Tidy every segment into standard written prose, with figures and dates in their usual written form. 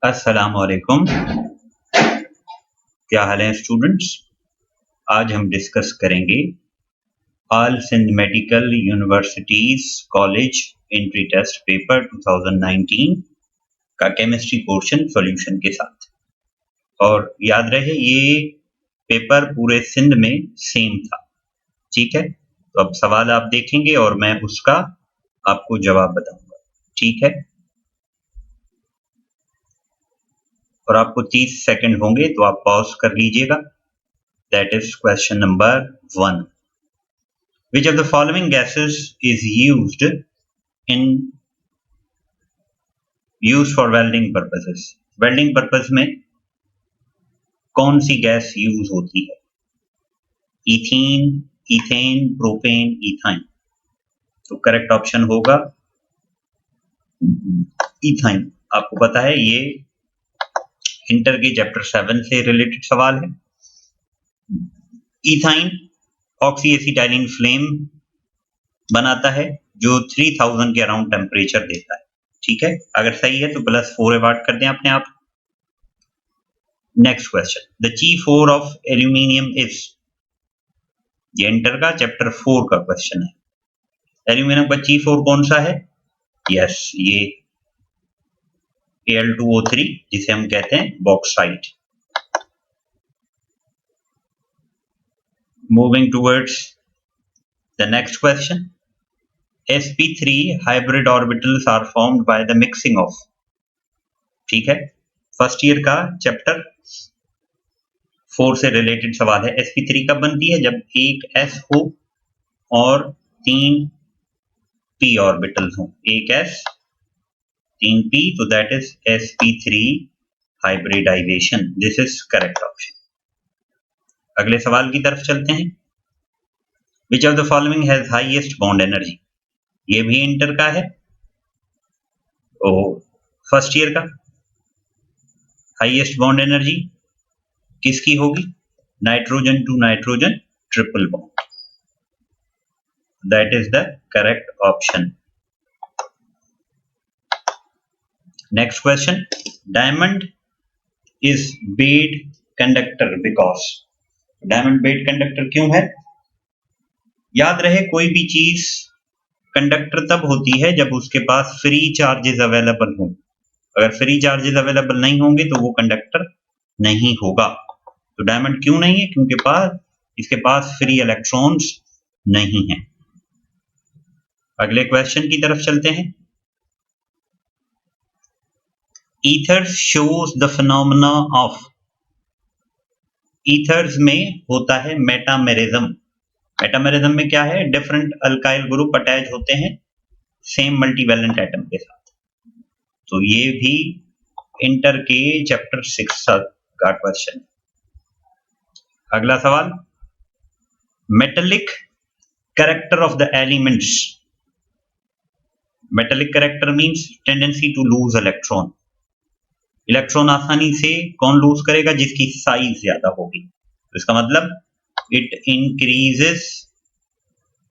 अस्सलाम वालेकुम। क्या हाल है स्टूडेंट्स? आज हम डिस्कस करेंगे all Sindh medical universities college entry test paper 2019 का केमिस्ट्री पोर्शन सॉल्यूशन के साथ। और याद रहे ये पेपर पूरे सिंध में सेम था, ठीक है? तो अब सवाल आप देखेंगे और मैं उसका आपको जवाब बताऊंगा, ठीक है? और आपको 30 सेकंड होंगे तो आप पॉज कर लीजिएगा। That is question number 1। Which of the following gases is used for welding purposes? Welding purpose में कौन सी गैस यूज होती है? Ethene, ethane, propane, ethyne. तो करेक्ट ऑप्शन होगा इथाइन। आपको पता है ये इंटर के चैप्टर 7 से रिलेटेड सवाल है। इथाइन ऑक्सी एसिटाइलिन फ्लेम बनाता है जो 3000 के अराउंड टेम्परेचर देता है, ठीक है? अगर सही है तो +4 अवार्ड कर दें अपने आप। Next question, the G4 of aluminium is. ये इंटर का चैप्टर 4 का क्वेश्चन है। एल्यूमिनियम का G4 कौन सा है? यस, ये Al2O3 जिसे हम कहते हैं bauxite. Moving towards the next question, sp3 hybrid orbitals are formed by the mixing of। ठीक है, फर्स्ट ईयर का चैप्टर 4 से रिलेटेड सवाल है। sp3 कब बनती है? जब एक s हो और 3 p ऑर्बिटल्स हो। एक s 3 p, तो that is sp3 hybridization. This is correct option. अगले सवाल की तरफ चलते हैं। Which of the following has highest bond energy? ये भी इंटर का है, फर्स्ट ईयर का। हाईएस्ट बॉन्ड एनर्जी किसकी होगी? Nitrogen two nitrogen triple bond. That is the correct option. Next question, diamond is bad conductor because. Diamond bad conductor क्यों है? याद रहे कोई भी चीज कंडक्टर तब होती है जब उसके पास फ्री चार्जेस अवेलेबल हो। अगर फ्री चार्जेस अवेलेबल नहीं होंगे तो वो कंडक्टर नहीं होगा। तो डायमंड क्यों नहीं है? क्योंकि इसके पास फ्री इलेक्ट्रॉन्स नहीं है। अगले क्वेश्चन की तरफ चलते हैं। Ethers shows the phenomena of. Ethers में होता है मेटामेरिज्म। मेटामेरिज्म में क्या है? डिफरेंट अल्काइल ग्रुप अटैच होते हैं सेम मल्टीवैलेंट एटम के साथ। तो ये भी इंटर के चैप्टर 6 का क्वेश्चन है। अगला सवाल, metallic character of the elements. Metallic character means tendency to lose electron. Electron आसानी से कौन लूज करेगा? जिसकी साइज ज्यादा होगी। तो इसका मतलब it increases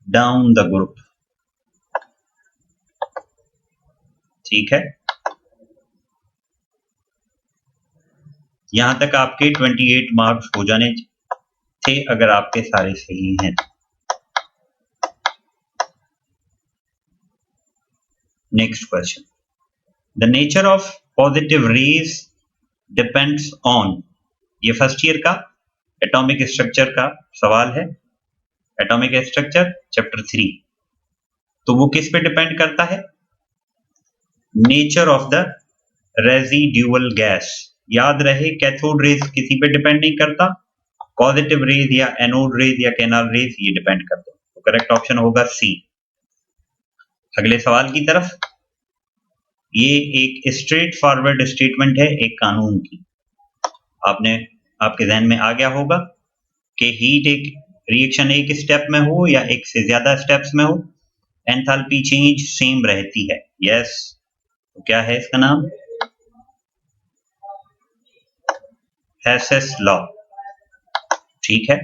down the group। ठीक है, यहां तक आपके 28 मार्क्स हो जाने थे अगर आपके सारे सही हैं। Next question, the nature of positive raise depends on. ये फर्स्ट ईयर का एटॉमिक स्ट्रक्चर का सवाल है। Atomic structure chapter 3। तो वो किस पे डिपेंड करता है? Nature of the residual gas. याद रहे कैथोड रेज किसी पे डिपेंड नहीं करता। पॉजिटिव रेज या एनोड रेज या कैनाल रेज ये डिपेंड करते हैं। तो करेक्ट ऑप्शन होगा सी। अगले सवाल की तरफ, ये एक स्ट्रेट फॉरवर्ड स्टेटमेंट है एक कानून की। आपके जहन में आ गया होगा कि हीट एक रिएक्शन एक स्टेप में हो या एक से ज्यादा स्टेप्स में हो, एंथैल्पी चेंज सेम रहती है। यस, तो क्या है इसका नाम? Hess's law. ठीक है,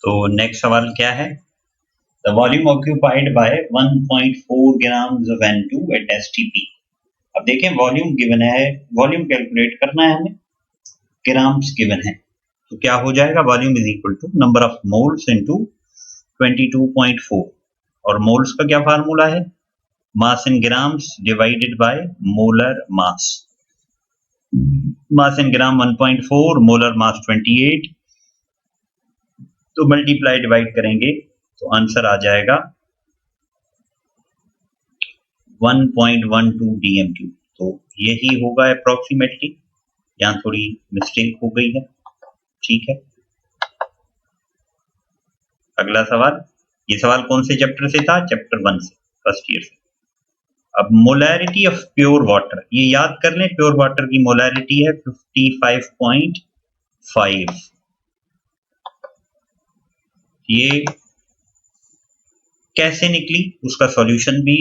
तो नेक्स्ट सवाल क्या है? The volume occupied by 1.4 grams of N2 at STP। अब देखें वॉल्यूम गिवन है, वॉल्यूम कैलकुलेट करना है हमें, ग्राम्स गिवन है, तो क्या हो जाएगा, volume is equal to number of moles into 22.4, और मोल्स का क्या फार्मूला है, mass in grams divided by molar mass in gram 1.4, molar mass 28, तो मल्टीप्लाई डिवाइड करेंगे तो आंसर आ जाएगा 1.12 dm³। तो यही होगा अप्रोक्सीमेटली, यहाँ थोड़ी मिस्टेक हो गई है, ठीक है। अगला सवाल, ये सवाल कौन से चैप्टर से था, चैप्टर 1 से, फर्स्ट ईयर से। अब मोलैरिटी ऑफ प्योर वाटर, ये याद कर लें, प्योर वाटर की मोलैरिटी है 55.5। ये कैसे निकली उसका सॉल्यूशन भी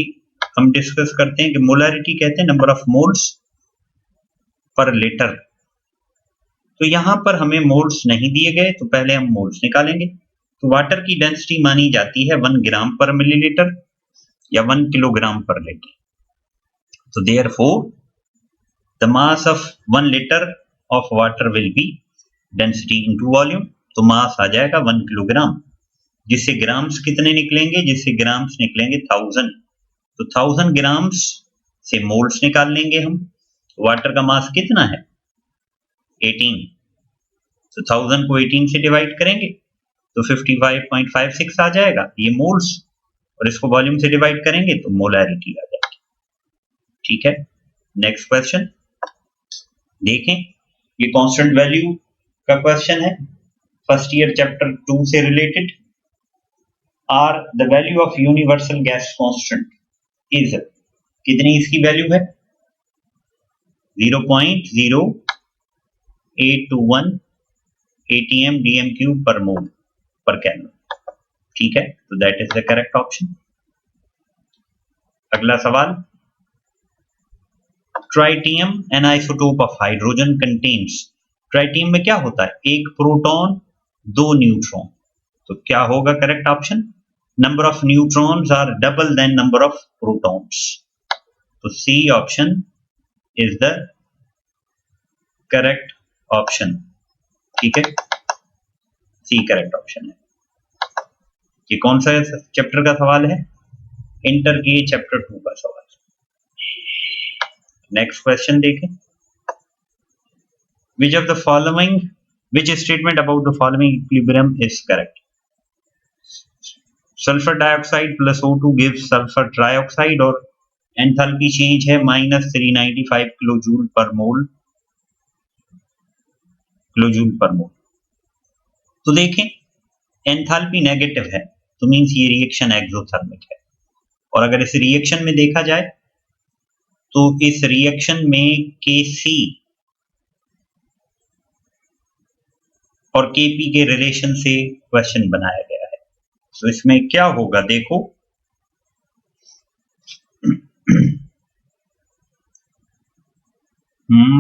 हम डिस्कस करते हैं कि मोलैरिटी कहते हैं number of moles per litre. तो यहां पर हमें मोल्स नहीं दिए गए, तो पहले हम मोल्स निकालेंगे। तो वाटर की डेंसिटी मानी जाती है 1 ग्राम पर मिलीलीटर या 1 किलोग्राम पर लीटर। तो therefore the mass of 1 liter of water will be density into volume, तो मास आ जाएगा 1 किलोग्राम, जिससे ग्राम्स कितने निकलेंगे, जिससे ग्राम्स निकलेंगे 1000, तो 1000 ग्राम्स से मोल्स निकाल लेंगे हम। वाटर का मास कितना है 18, तो 1000 को 18 से डिवाइड करेंगे तो 55.56 आ जाएगा ये मोल्स, और इसको वॉल्यूम से डिवाइड करेंगे तो मोलैरिटी आ जाएगी, ठीक है। नेक्स्ट क्वेश्चन देखें, ये कांस्टेंट वैल्यू का क्वेश्चन है, फर्स्ट ईयर चैप्टर 2 से रिलेटेड। R the value of universal gas constant is, कितनी इसकी वैल्यू है 0.0821 atm dm³ पर मोल पर केल्विन, ठीक है, तो that is the correct option. अगला सवाल, tritium N isotope of hydrogen contains, tritium में क्या होता है, एक प्रोटॉन 2 न्यूट्रॉन, तो क्या होगा correct option, number of neutrons are double than number of protons, तो C option is the correct option, ठीक है, सी करेक्ट ऑप्शन है। ये कौन सा चैप्टर का सवाल है, इंटर के चैप्टर 2 का सवाल। नेक्स्ट क्वेश्चन देखें, which statement about the following equilibrium is correct? Sulfur dioxide plus O2 gives sulfur trioxide, और एंथैल्पी चेंज है -395 किलोजूल पर मोल। तो देखें एंथैल्पी नेगेटिव है, तो मींस ये रिएक्शन एक्सोथर्मिक है, और अगर इस रिएक्शन में देखा जाए तो इस रिएक्शन में Kc और Kp के रिलेशन से क्वेश्चन बनाया गया है, तो इसमें क्या होगा देखो,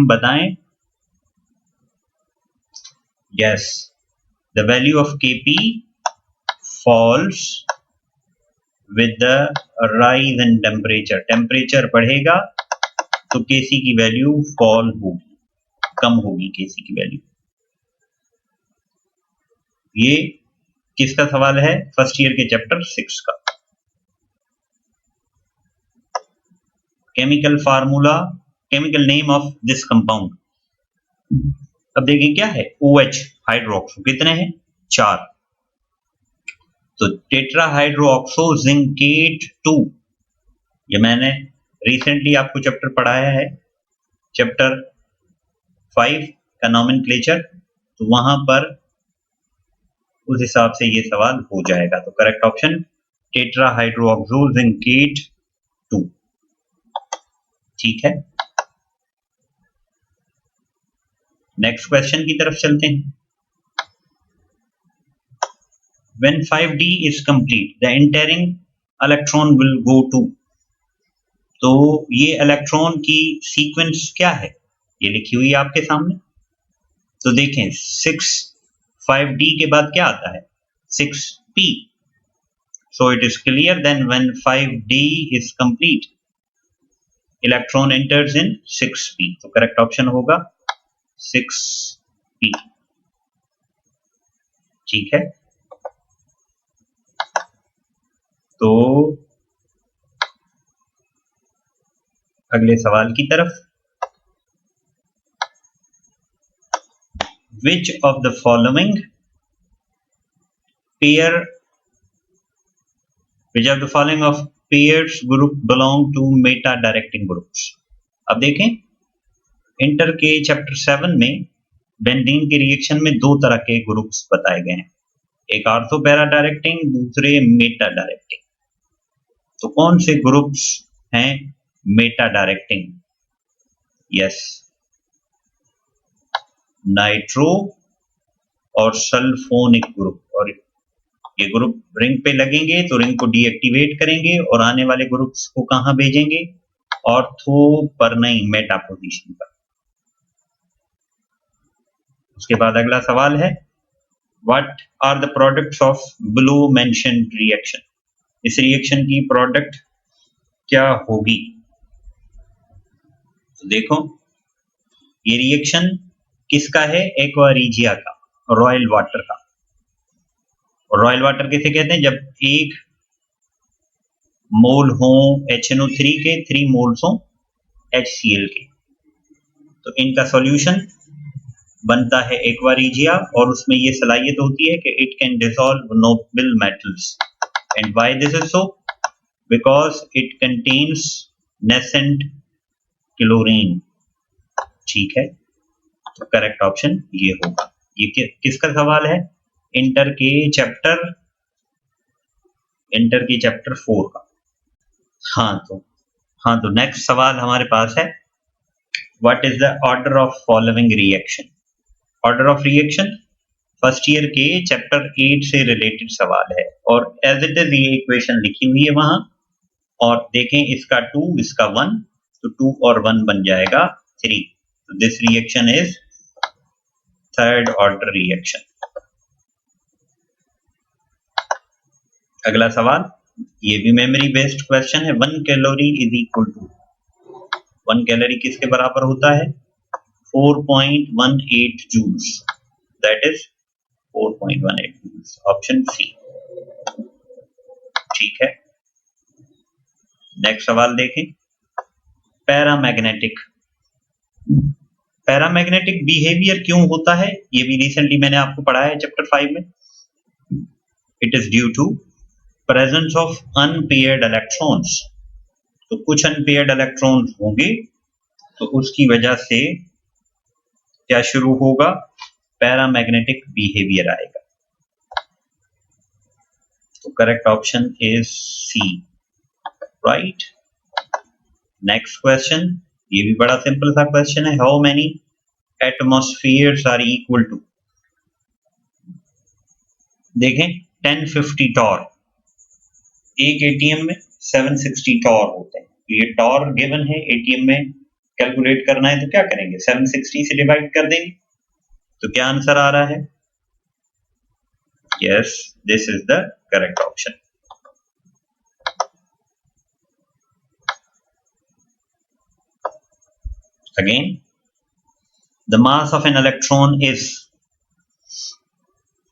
बताएं। Yes, the value of Kp falls with the rise in temperature, temperature बढ़ेगा तो Kc की वैल्यू फॉल होगी, कम होगी Kc की वैल्यू। ये किसका सवाल है, फर्स्ट ईयर के चैप्टर 6 का। Chemical formula, chemical name of this compound, अब देखिए क्या है, OH हाइड्रोक्सो, कितने हैं 4, तो टेट्राहाइड्रोऑक्सो जिंकेट 2, ये मैंने रिसेंटली आपको चैप्टर पढ़ाया है, चैप्टर 5 का नॉमेनक्लेचर, तो वहां पर उस हिसाब से ये सवाल हो जाएगा, तो करेक्ट ऑप्शन टेट्राहाइड्रोऑक्सो जिंकेट 2, ठीक है। नेक्स्ट क्वेश्चन की तरफ चलते हैं। When 5d is complete, the entering electron will go to, तो ये इलेक्ट्रॉन की सीक्वेंस क्या है, ये लिखी हुई है आपके सामने, तो देखें 5d के बाद क्या आता है 6p, so it is clear then when 5d is complete, electron enters in 6p, तो करेक्ट ऑप्शन होगा 6p। ठीक है, तो अगले सवाल की तरफ। Which of the following of pairs group belong to meta directing groups? अब देखें, इंटर के चैप्टर 7 में बेंजीन के रिएक्शन में दो तरह के ग्रुप्स बताए गए हैं, एक आर्थो पैरा डायरेक्टिंग, दूसरे मेटा डायरेक्टिंग। तो कौन से ग्रुप्स हैं मेटा डायरेक्टिंग? यस, नाइट्रो और सल्फोनिक ग्रुप। और ये ग्रुप रिंग पे लगेंगे तो रिंग को डीएक्टिवेट करेंगे और आने वाले ग्रुप्स को कहां भेजेंगे? ऑर्थो पर नहीं, मेटा पोजीशन पर। उसके बाद अगला सवाल है, what are the products of below mentioned reaction? इस रिएक्शन की प्रोडक्ट क्या होगी? तो देखो, ये रिएक्शन किसका है? एक्वा रीजिया का, रॉयल वाटर का। और रॉयल वाटर किसे कहते हैं? जब एक मोल हो HNO3 के, 3 मोल्स हो HCl के, तो इनका सॉल्यूशन बनता है एक्वा रीजिया, और उसमें ये सलाहियत होती है कि it can dissolve noble metals. And why this is so? Because it contains nascent chlorine. ठीक है, तो करेक्ट ऑप्शन ये होगा। ये किसका सवाल है? इंटर के चैप्टर 4 का। हाँ तो नेक्स्ट सवाल हमारे पास है, what is the order of following reaction? Order of reaction first year के चैप्टर 8 से रिलेटेड सवाल है, और एज इट इज ये इक्वेशन लिखी हुई है वहां। और देखें, इसका 2, इसका 1, तो 2 और 1 बन जाएगा 3। तो this reaction is third order reaction. अगला सवाल, ये भी मेमोरी बेस्ड क्वेश्चन है। 1 calorie is equal to, 1 calorie किसके बराबर होता है? 4.18 joules, that is 4.18 joules, option C. ठीक है, नेक्स्ट सवाल देखें, पैरामैग्नेटिक बिहेवियर क्यों होता है? ये भी रिसेंटली मैंने आपको पढ़ाया है चैप्टर 5 में। It is due to presence of unpaired electrons. तो कुछ अनपेयर्ड इलेक्ट्रॉन्स होंगे, तो उसकी वजह से क्या शुरू होगा? पैरामैग्नेटिक बिहेवियर आएगा। तो correct option is C, right. Next question, ये भी बड़ा सिंपल सा क्वेश्चन है। How many atmospheres are equal to? देखें, 1050 टॉर, एक एटीएम में 760 टॉर होते हैं। तो ये टॉर गिवन है, एटीएम में कैलकुलेट करना है, तो क्या करेंगे? 760 से डिवाइड कर देंगे। तो क्या आंसर आ रहा है? Yes, this is the correct option. Again, the mass of an electron is,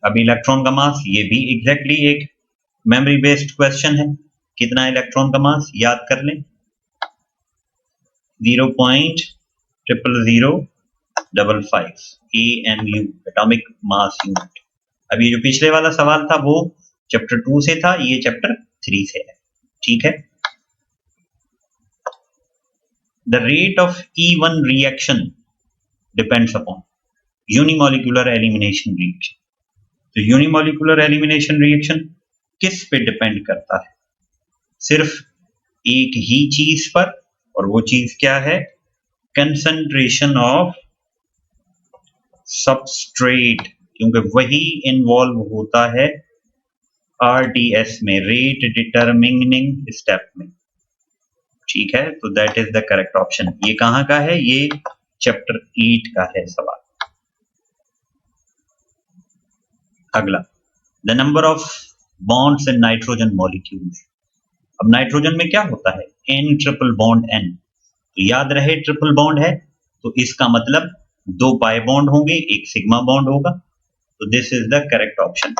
अभी इलेक्ट्रॉन का मास, ये भी एग्जैक्टली एक मेमोरी बेस्ड क्वेश्चन है। कितना इलेक्ट्रॉन का मास याद कर लें? 0.00055 AMU, एटॉमिक मास यूनिट। अभी जो पिछले वाला सवाल था वो चैप्टर 2 से था, ये चैप्टर 3 से है। ठीक है, the rate of E1 reaction depends upon unimolecular elimination reaction। तो यूनिमोलिकुलर एलिमिनेशन रिएक्शन किस पे डिपेंड करता है? सिर्फ एक ही चीज पर, और वो चीज क्या है? कंसंट्रेशन ऑफ सबस्ट्रेट, क्योंकि वही इन्वॉल्व होता है RDS में, रेट डिटरमिनिंग स्टेप में। ठीक है, तो that is the correct option. ये कहां का है? ये चैप्टर 8 का है सवाल। अगला, the number of bonds in nitrogen molecules. अब नाइट्रोजन में क्या होता है? N triple bond N। तो याद रहे ट्रिपल बॉन्ड है तो इसका मतलब 2 पाई बॉन्ड होंगे, एक सिग्मा बॉन्ड होगा, तो this is the correct option.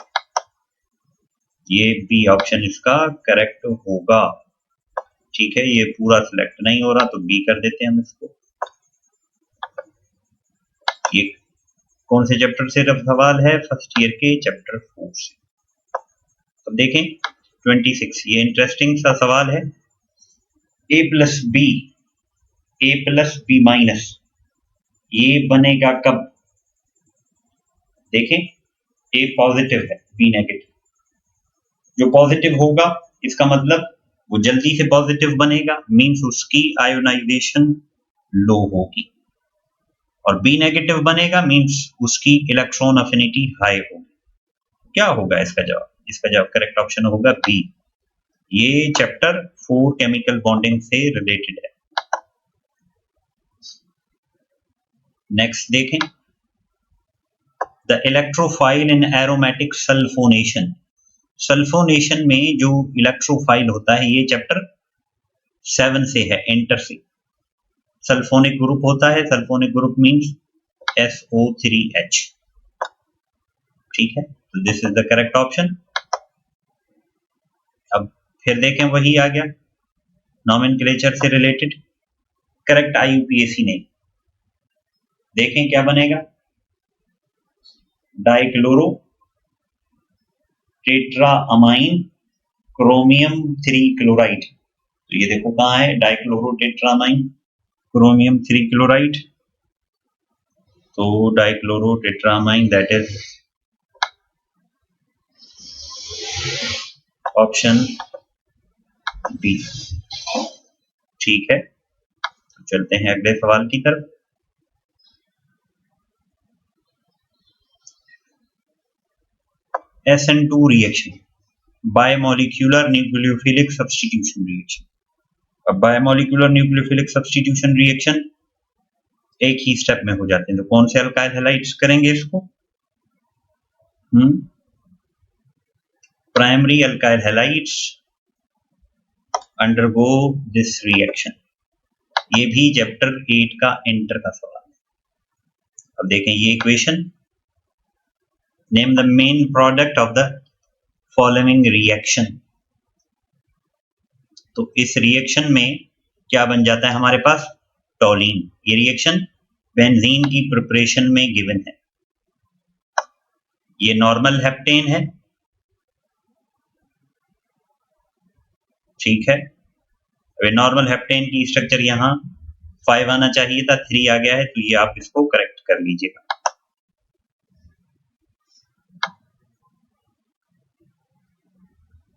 ये बी ऑप्शन इसका करेक्ट होगा। ठीक है, ये पूरा सिलेक्ट नहीं हो रहा तो बी कर देते हैं हम इसको। ये कौन से चैप्टर से सवाल है? फर्स्ट ईयर के चैप्टर 4 से। तो देखें 26, ये इंटरेस्टिंग सा सवाल है। a प्लस बी माइनस ये बनेगा कब? देखें a पॉजिटिव है, b नेगेटिव। जो पॉजिटिव होगा इसका मतलब वो जल्दी से पॉजिटिव बनेगा, मींस उसकी आयोनाइजेशन लो होगी, और बी नेगेटिव बनेगा मींस उसकी इलेक्ट्रॉन अफिनिटी हाई होगी। क्या होगा इसका जवाब? इसका जवाब करेक्ट ऑप्शन होगा बी। ये चैप्टर 4 केमिकल बॉन्डिंग से रिलेटेड है। नेक्स्ट देखें, the electrophile in aromatic sulphonation. Sulphonation में जो इलेक्ट्रोफाइल होता है ये चैप्टर 7 से है, एंटर से। सल्फोनिक ग्रुप होता है, सल्फोनिक ग्रुप मींस SO3H। ठीक है, तो this is the correct option. अब फिर देखें, वही आ गया नॉमेनक्लेचर से रिलेटेड, करेक्ट IUPAC नहीं। देखें क्या बनेगा, डाइक्लोरो टेट्राअमाइन क्रोमियम 3 क्लोराइड। तो ये देखो कहाँ है, डाइक्लोरो टेट्राअमाइन क्रोमियम 3 क्लोराइड। तो dichloro tetraamine that is option B. ठीक है, तो चलते हैं अगले सवाल की तरफ। SN2 reaction, bimolecular nucleophilic substitution reaction. अब बायोमोलिक्यूलर न्यूक्लियोफिलिक सब्स्टिट्यूशन रिएक्शन एक ही स्टेप में हो जाते हैं, तो कौन से अल्काइल हैलाइड्स करेंगे इसको? Primary alkyl halides undergo this reaction. ये भी चैप्टर 8 का एंटर का सवाल है। अब देखें ये equation, name the main product of the following reaction. तो इस रिएक्शन में क्या बन जाता है हमारे पास? टॉलीन। ये रिएक्शन बेंजीन की प्रिपरेशन में गिवन है। ये नॉर्मल हेप्टेन है, ठीक है। अब नॉर्मल हेप्टेन की स्ट्रक्चर यहाँ 5 आना चाहिए था, 3 आ गया है, तो ये आप इसको करेक्ट कर लीजिएगा।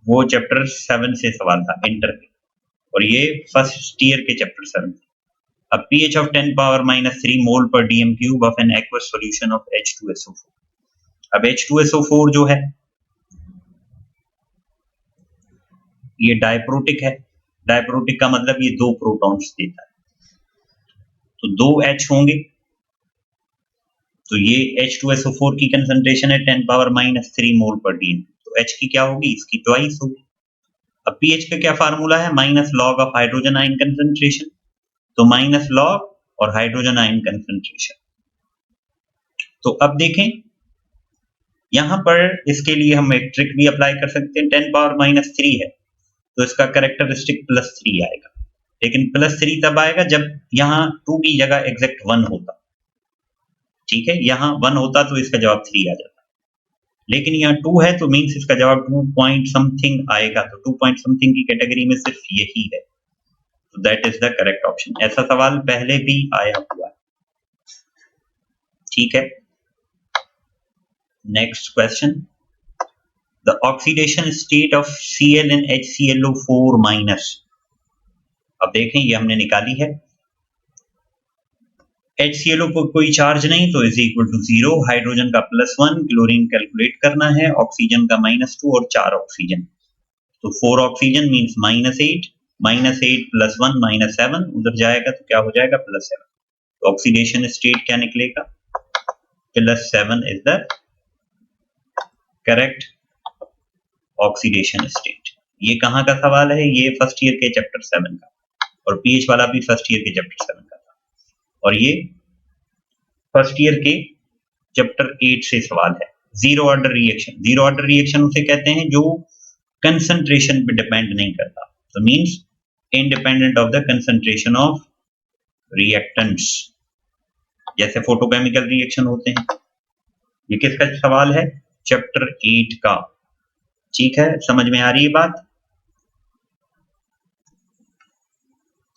वो चैप्टर 7 से सवाल था, इंटर के, और ये फर्स्ट ईयर के चैप्टर 7 थे। A pH of 10 power minus 3 mole per dm cube of an aqueous solution of H2SO4। अब H2SO4 जो है ये डायप्रोटिक है। डायप्रोटिक का मतलब ये 2 प्रोटॉन्स देता है, तो 2 H होंगे। तो ये H2SO4 की कंसंट्रेशन है 10 पावर माइनस 3 मोल पर dm, तो H की क्या होगी? इसकी ट्वाइस होगी। अब pH का क्या फार्मूला है? Minus log of hydrogen ion concentration, तो माइनस लॉग और हाइड्रोजन आयन कंसंट्रेशन। तो अब देखें यहां पर इसके लिए हम एक ट्रिक भी अप्लाई कर सकते हैं। 10 पावर माइनस 3 है तो इसका कैरेक्टरिस्टिक +3 आएगा, लेकिन +3 तब आएगा जब यहां 2 की जगह एग्जैक्ट 1 होता। ठीक है, यहां 1 होता तो इसका जवाब 3 आ जाता, लेकिन यहाँ 2 है तो मीन्स इसका जवाब 2 पॉइंट समथिंग आएगा। तो 2 पॉइंट समथिंग की कैटेगरी में सिर्फ यही है, तो that is the correct option. ऐसा सवाल पहले भी आया हुआ है। ठीक है, next question, the oxidation state of Cl in HClO4 minus. अब देखें ये हमने निकाली है, HClO को कोई चार्ज नहीं तो इज इक्वल टू 0, हाइड्रोजन का +1, क्लोरीन कैलकुलेट करना है, ऑक्सीजन का -2 और 4 ऑक्सीजन, तो 4 ऑक्सीजन मींस -8, -8 + 1 -7, उधर जाएगा तो क्या हो जाएगा? +7। तो ऑक्सीडेशन स्टेट क्या निकलेगा? +7 is the correct oxidation state. ये कहां का सवाल है? ये फर्स्ट ईयर के चैप्टर 7 का, और पीएच वाला भी फर्स्ट ईयर के चैप्टर 7 का था, और ये फर्स्ट ईयर के चैप्टर 8 से सवाल है। Zero order reaction, zero order reaction उसे कहते हैं जो कंसंट्रेशन पे डिपेंड नहीं करता, तो means independent of the concentration of reactants, जैसे फोटोकेमिकल रिएक्शन होते हैं। ये किसका सवाल है? चैप्टर 8 का। ठीक है, समझ में आ रही है बात?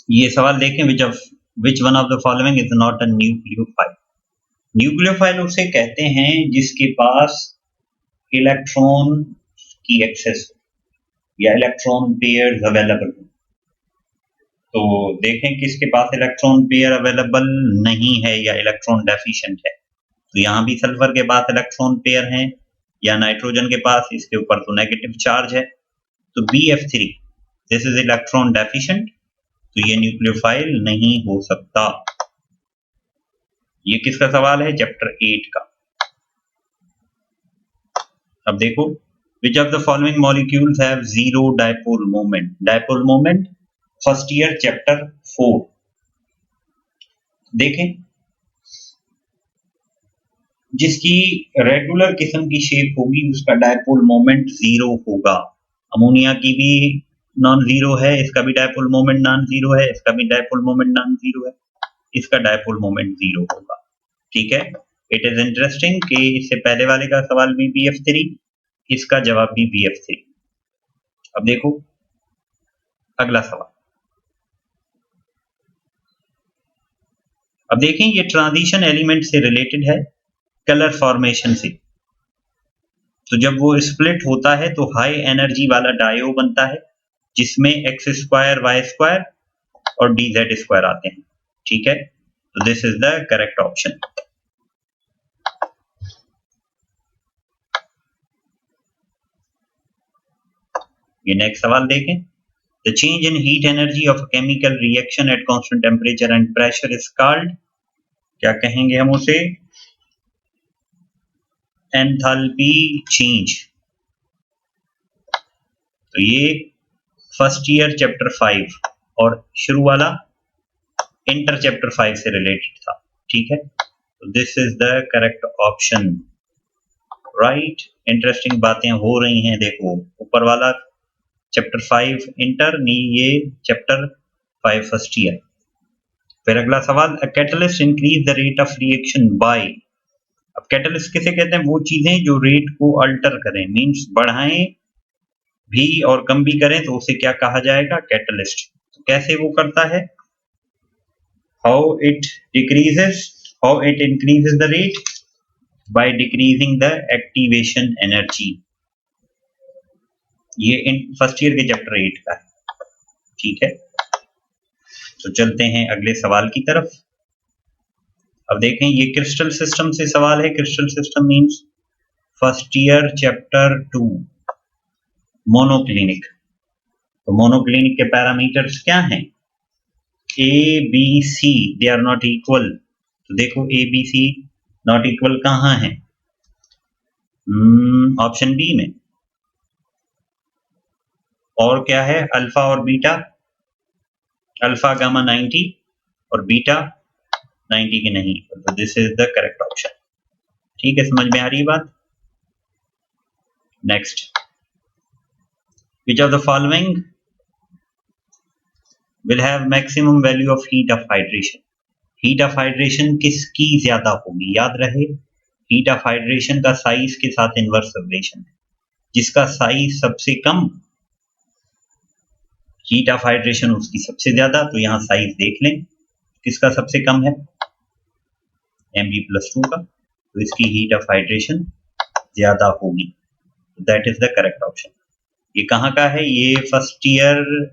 ये सवाल देखें, which one of the following is not a nucleophile. Nucleophile उसे कहते हैं जिसके पास इलेक्ट्रॉन की एक्सेस या इलेक्ट्रॉन पेयर्स अवेलेबल हो। तो देखें किसके पास इलेक्ट्रॉन पेयर अवेलेबल नहीं है या इलेक्ट्रॉन डेफिशिएंट है। तो यहाँ भी सल्फर के पास इलेक्ट्रॉन पेयर हैं या नाइट्रोजन के पास, इसके ऊपर तो नेगेटिव चार्ज है, तो BF3 this is electron deficient, तो ये न्यूक्लियोफाइल नहीं हो सकता। ये किसका सवाल है? चैप्टर 8 का। अब देखो, which of the following molecules have zero dipole moment? Dipole moment first year chapter 4। देखें, जिसकी रेगुलर किस्म की शेप होगी उसका डायपोल मोमेंट 0 होगा। अमोनिया की भी नॉन जीरो है, इसका भी डायपोल मोमेंट नॉन जीरो है, इसका भी डायपोल मोमेंट नॉन जीरो है, इसका डायपोल मोमेंट 0 होगा। ठीक है, इट इज इंटरेस्टिंग कि इससे पहले वाले का सवाल भी BF3, इसका जवाब भी BF3। अब देखो अगला सवाल। अब देखें, ये ट्रांजिशन एलिमेंट से रिलेटेड है, कलर फॉर्मेशन से। तो जब वो स्प्लिट होता है तो हाई एनर्जी वाला डायो बनता है जिसमें x², y² और dz² आते हैं। ठीक है, तो this is the correct option. ये नेक्स्ट सवाल देखें। The change in heat energy of a chemical reaction at constant temperature and pressure is called, क्या कहेंगे हम उसे? Enthalpy change. तो ये फर्स्ट ईयर चैप्टर 5 और शुरू वाला इंटर चैप्टर 5 से रिलेटेड था। ठीक है, तो this is the correct option. Right, interesting बातें हो रही हैं। देखो, ऊपर वाला चैप्टर 5 इंटर, नहीं ये चैप्टर 5 फर्स्ट ईयर। फिर अगला सवाल, a catalyst increase the rate of reaction by. अब कैटलिस्ट किसे कहते हैं? वो चीजें जो रेट को अल्टर करें, मींस बढ़ाएं भी और कम भी करें, तो उसे क्या कहा जाएगा? कैटलिस्ट। तो कैसे वो करता है? How it increases the rate by decreasing the activation energy. ये फर्स्ट ईयर के चैप्टर 8 का है। ठीक है, तो चलते हैं अगले सवाल की तरफ। अब देखें, ये क्रिस्टल सिस्टम से सवाल है। Crystal system means first year chapter 2 monoclinic. तो मोनोक्लिनिक के पैरामीटर्स क्या हैं? ABC they are not equal. तो देखो, ABC नॉट इक्वल कहाँ है? ऑप्शन बी में। और क्या है? अल्फा और बीटा, अल्फा गामा 90 और बीटा 90 के नहीं। तो this is the correct option. ठीक है, समझ में आ रही है बात? Next, which of the following will have maximum value of heat of hydration? heat of hydration किसकी ज्यादा होगी? याद रहे, heat of hydration का साइज के साथ इनवर्स रिलेशन है। जिसका साइज सबसे कम, हीट ऑफ हाइड्रेशन उसकी सबसे ज्यादा। तो यहां साइज देख लें, किसका सबसे कम है? Mg+2 का, तो इसकी हीट ऑफ हाइड्रेशन ज्यादा होगी। That is the correct option. ये कहाँ का है? ये फर्स्ट ईयर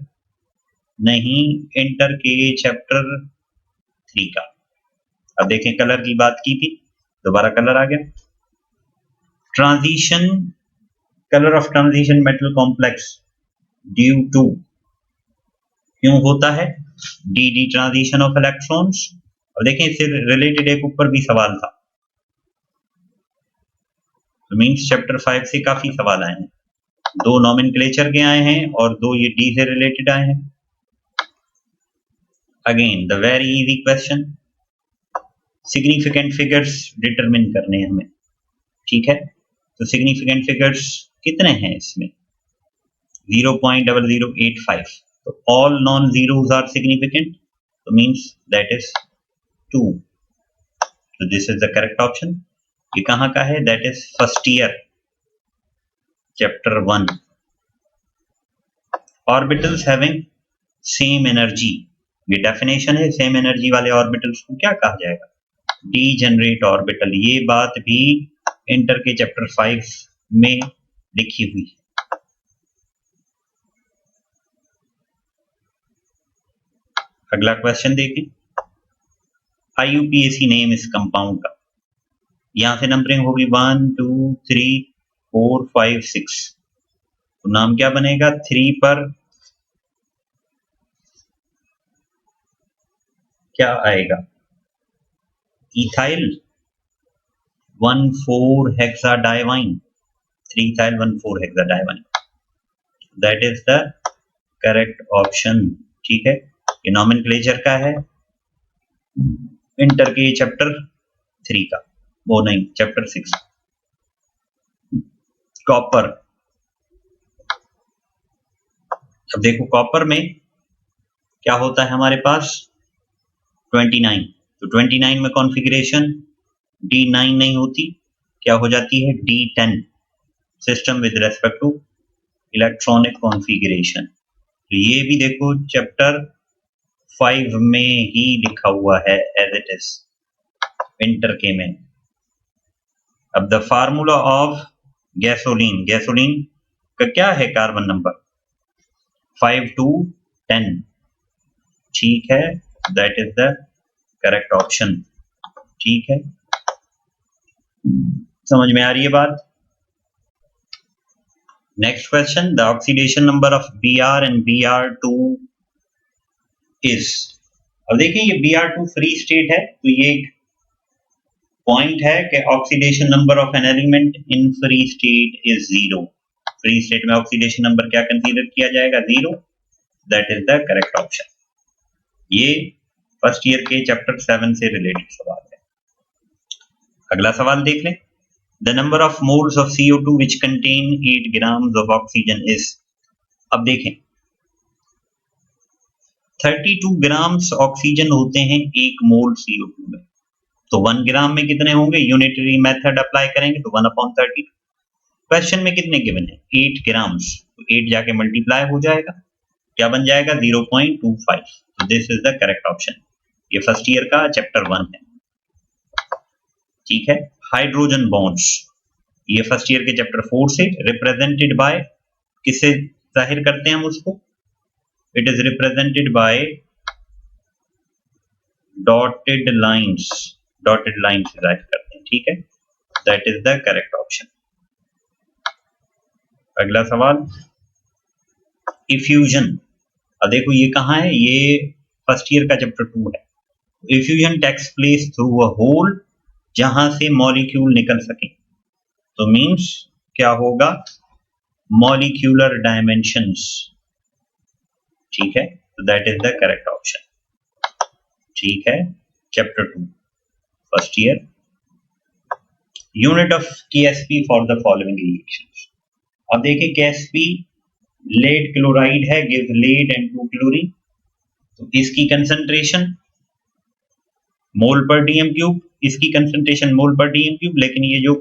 नहीं, इंटर के चैप्टर 3 का। अब देखें, कलर की बात की थी, दोबारा कलर आ गया। Transition, colour of transition metal complex due to, क्यों होता है? D transition of electrons. अब देखें, इससे रिलेटेड एक ऊपर भी सवाल था। तो मींस चैप्टर 5 से काफी सवाल आए हैं। 2 नॉमेनक्लेचर के आए हैं और 2 ये डी से रिलेटेड आए हैं। Again the very easy question, significant figures determine करने हैं हमें, ठीक है। तो सिग्निफिकेंट फिगर्स कितने हैं इसमें? 0.0085, तो all non zeros are significant, तो मींस दैट इज 2, तो this is the correct option. ये कहां का है? That is first year chapter 1। Orbitals having same energy, ये डेफिनेशन है, सेम एनर्जी वाले ऑर्बिटल्स को क्या कहा जाएगा? Degenerate orbital. ये बात भी इंटर के चैप्टर 5 में लिखी हुई है। अगला क्वेश्चन देखें, IUPAC नेम इस कंपाउंड का, यहां से नंबरिंग होगी 1 2 3 4 5 6, तो नाम क्या बनेगा? 3 पर क्या आएगा? Ethyl 1,4 hexadiyne, 3 ethyl 1,4 hexadiyne, that is the correct option, ठीक है। ये नॉमेनक्लेचर का है, इंटर के चैप्टर 3 का, वो नहीं चैप्टर 6। कॉपर, अब देखो कॉपर में क्या होता है हमारे पास? 29, तो 29 में कॉन्फ़िगरेशन D9 नहीं होती, क्या हो जाती है? D10, system with respect to electronic configuration. तो ये भी देखो चैप्टर 5 में ही लिखा हुआ है एज इट इज इंटर के में। अब the formula of gasoline, gasoline का क्या है कार्बन नंबर? 5 to 10, ठीक है, that is the correct option, ठीक है। समझ में आ रही है बात? Next question, the oxidation number of Br and Br2 is. अब देखिए ये Br2 फ्री स्टेट है, तो ये एक पॉइंट है कि oxidation number of an element in free state is 0। Free state में ऑक्सीडेशन नंबर क्या कंसीडर किया जाएगा? 0, that is the correct option. ये फर्स्ट ईयर के चैप्टर 7 से रिलेटेड सवाल है। अगला सवाल देख लें, the number of moles of CO2 which contain 8 grams of oxygen is. अब देखें 32 ग्राम्स ऑक्सीजन होते हैं 1 मोल CO2 में, तो 1 ग्राम में कितने होंगे? यूनिटरी मेथड अप्लाई करेंगे तो 1/32। क्वेश्चन में कितने गिवन है? 8 ग्राम्स, तो 8 जाके मल्टीप्लाई हो जाएगा, क्या बन जाएगा? 0.25, तो this is the correct option. ये फर्स्ट ईयर का चैप्टर 1 है, ठीक है। हाइड्रोजन बॉन्ड्स, ये फर्स्ट ईयर के चैप्टर 4 से, रिप्रेजेंटेड बाय, किससे जाहिर करते हैं हम उसको? It is represented by dotted lines, dotted line से जाहिर करते हैं, ठीक है, that is the correct option. अगला सवाल, इफ्यूजन। अब देखो ये कहाँ है? ये फर्स्ट ईयर का चैप्टर 2 है। Effusion takes place through a hole, जहां से मॉलिक्यूल निकल सके, तो मींस क्या होगा? मॉलिक्यूलर डायमेंशंस, ठीक है, तो that is the correct option, ठीक है। Chapter 2 first year. Unit of KSP for the following reactions. अब देखिए KSP लेड क्लोराइड है, गिव लेड एंड 2 क्लोरीन, तो इसकी कंसंट्रेशन मोल पर डीएम क्यूब, इसकी कंसंट्रेशन मोल पर डीएम क्यूब, लेकिन ये जो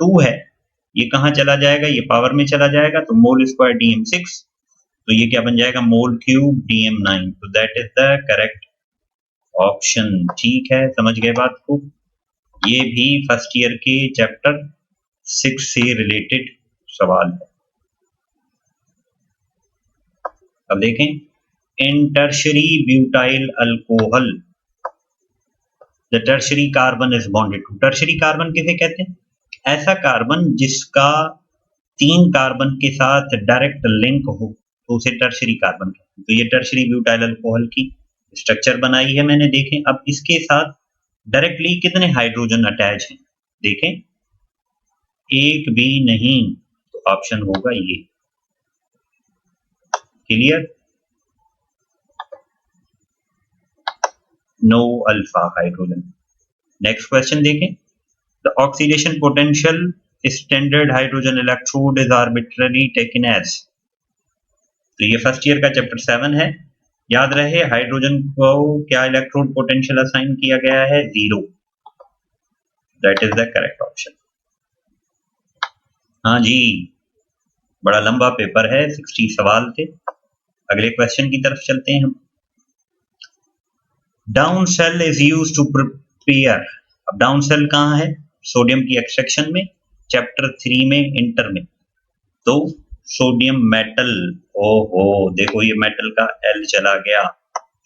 2 है ये कहां चला जाएगा? ये पावर में चला जाएगा, तो मोल स्क्वायर DM6, तो ये क्या बन जाएगा? मोल क्यूब DM9, तो that is the correct option, ठीक है। समझ गए बात को? ये भी फर्स्ट ईयर के चैप्टर 6 से रिलेटेड सवाल है। अब देखें, in tertiary butyl alcohol the tertiary carbon is bonded to. Tertiary carbon किसे कहते हैं? ऐसा कार्बन जिसका 3 कार्बन के साथ डायरेक्ट लिंक हो, तो उसे टर्शरी कार्बन कहते हैं। तो ये टर्शरी ब्यूटाइल अल्कोहल की स्ट्रक्चर बनाई है मैंने, देखें। अब इसके साथ डायरेक्टली कितने हाइड्रोजन अटैच हैं? देखें, एक भी नहीं, तो ऑप्शन होगा ये। Clear? No alpha hydrogen. Next question देखें, the oxidation potential standard hydrogen electrode is arbitrary taken as. तो ये फर्स्ट ईयर का चैप्टर 7 है। याद रहे हाइड्रोजन को क्या इलेक्ट्रोड पोटेंशियल असाइन किया गया है, 0। That is the correct option. हाँ जी, बड़ा लंबा पेपर है, 60 सवाल थे। अगले क्वेश्चन की तरफ चलते हैं हम। Down cell is used to prepare. अब डाउन सेल कहाँ है, सोडियम की एक्सट्रैक्शन में, चैप्टर 3 में, इंटर में। तो सोडियम मेटल, ओहो देखो ये मेटल का एल चला गया,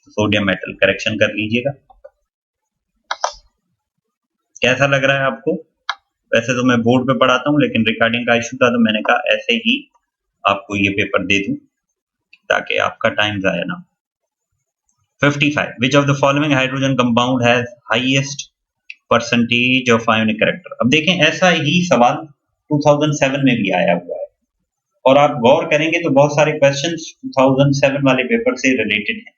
सोडियम मेटल, करेक्शन कर लीजिएगा। कैसा लग रहा है आपको? वैसे तो मैं बोर्ड पे पढ़ाता हूं, लेकिन रिकॉर्डिंग का इशू था तो मैंने कहा ऐसे ही आपको ये पेपर दे दूं ताकि आपका टाइम जाया ना। 55. Which of the following hydrogen compound has highest percentage of ionic character? अब देखें ऐसा ही सवाल 2007 में भी आया हुआ है और आप गौर करेंगे तो बहुत सारे क्वेश्चंस 2007 वाले पेपर से रिलेटेड हैं।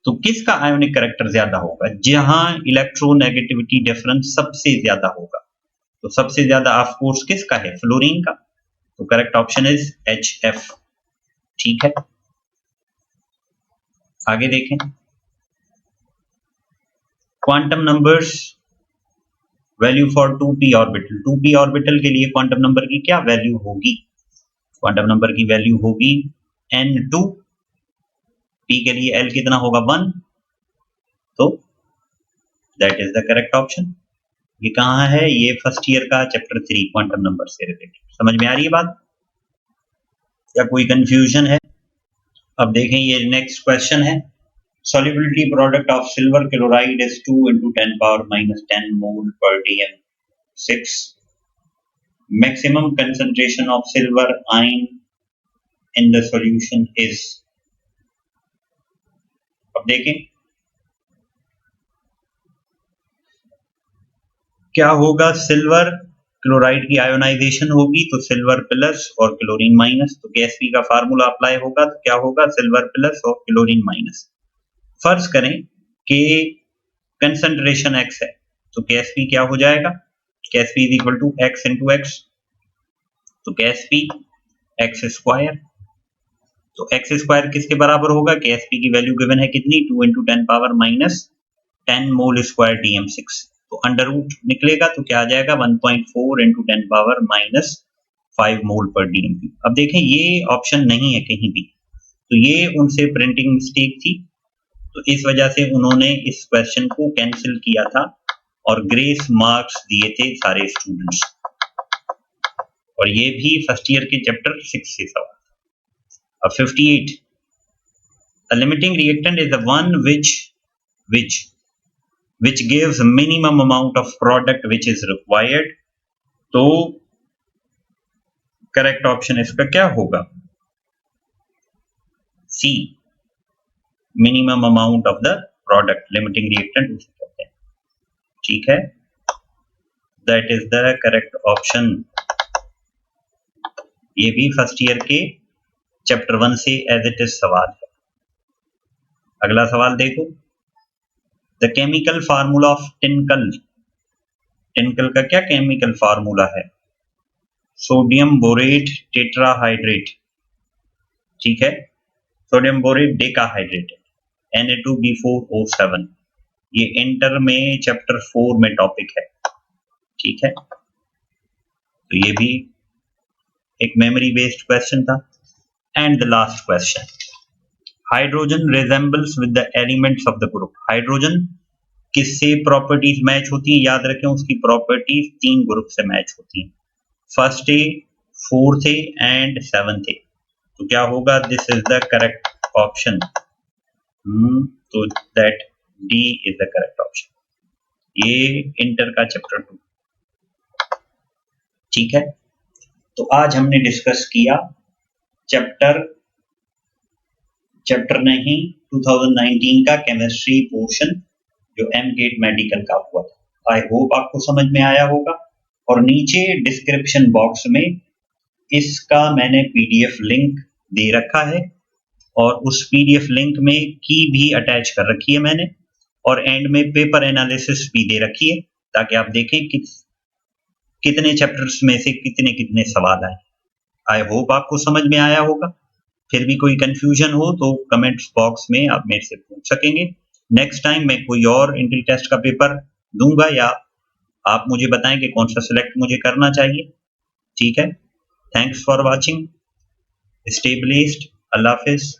तो किसका आयोनिक कैरेक्टर ज्यादा होगा? जहां इलेक्ट्रोनेगेटिविटी डिफरेंस सबसे ज्यादा होगा। तो सबसे ज्यादा ऑफ कोर्स किसका है? फ्लोरीन का। तो करेक्ट ऑप्शन इज HF। ठीक है, आगे देखें। Quantum numbers value for 2p orbital. 2p orbital के लिए क्वांटम नंबर की क्या वैल्यू होगी? क्वांटम नंबर की वैल्यू होगी N2। p के लिए L कितना होगा? 1। तो that is the correct option. ये कहाँ है? ये फर्स्ट ईयर का चैप्टर 3 क्वांटम नंबर से रिलेटेड। समझ में आ रही है बात या कोई कंफ्यूजन है? अब देखें ये नेक्स्ट क्वेश्चन है। solubility product of silver chloride is 2 into 10 power minus 10 mole per dm 6. Maximum concentration of silver ion in the solution is। अब देखें क्या होगा, सिल्वर क्लोराइड की आयोनाइजेशन होगी तो सिल्वर प्लस और क्लोरीन माइनस। तो KSP का फार्मूला अप्लाई होगा तो क्या होगा? सिल्वर प्लस और क्लोरीन माइनस। फर्ज करें कि कंसंट्रेशन x है तो KSP क्या हो जाएगा? KSP is equal to x into x. तो KSP x स्क्वायर। तो x स्क्वायर किसके बराबर होगा? KSP की वैल्यू गिवन है कितनी? 2 into 10 power minus 10 mole square DM6। तो अंडर रूट निकलेगा तो क्या आ जाएगा? 1.4 इंटू 10 पावर माइनस 5 मोल पर DM3। अब देखें ये ऑप्शन नहीं है कहीं भी, तो ये उनसे प्रिंटिंग मिस्टेक थी, तो इस वजह से उन्होंने इस क्वेश्चन को कैंसिल किया था और ग्रेस मार्क्स दिए थे सारे स्टूडेंट्स। और ये भी फर्स्ट ईयर के चैप्टर 6 से सवाल। अब 58, a limiting reactant is the one which gives minimum amount of product which is required। तो करेक्ट ऑप्शन इसका क्या होगा? C, minimum amount of the product, limiting reactant उसे कहते हैं। ठीक है, that is the correct option. ये भी फर्स्ट ईयर के चैप्टर 1 से एज इट इज सवाल है। अगला सवाल देखो, the chemical formula of tincal. Tincal का क्या केमिकल फार्मूला है? Sodium borate tetrahydrate. ठीक है, सोडियम बोरेट डेकाहाइड्रेट, Na2B4O7। ये इंटर में चैप्टर 4 में टॉपिक है। ठीक है, तो ये भी एक मेमोरी बेस्ड क्वेश्चन था। And the last question, hydrogen resembles with the elements of the group. Hydrogen किससे प्रॉपर्टीज मैच होती है? याद रखें उसकी प्रॉपर्टीज 3 ग्रुप से मैच होती हैं, first A, fourth A and seventh A. तो क्या होगा? This is the correct option. तो that D is the correct option. ये इंटर का चैप्टर 2। ठीक है, तो आज हमने डिस्कस किया चैप्टर नहीं 2019 का केमिस्ट्री पोर्शन जो MGATE मेडिकल का हुआ था। आई होप आपको समझ में आया होगा। और नीचे डिस्क्रिप्शन बॉक्स में इसका मैंने PDF लिंक दे रखा है और उस PDF लिंक में की भी अटैच कर रखी है मैंने। और एंड में पेपर एनालिसिस भी दे रखी है ताकि आप देखें कि कितने चैप्टर्स में से कितने कितने सवाल आए। आई होप आपको समझ में आया होगा। फिर भी कोई कंफ्यूजन हो तो कमेंट्स बॉक्स में आप मेरे से पूछ सकेंगे। नेक्स्ट टाइम मैं कोई और इंट्री टेस्ट का पेपर दूंगा या आप मुझे बताएं कि कौन सा सिलेक्ट मुझे करना चाहिए। ठीक है, thanks for watching, stay blessed, Allah Hafiz.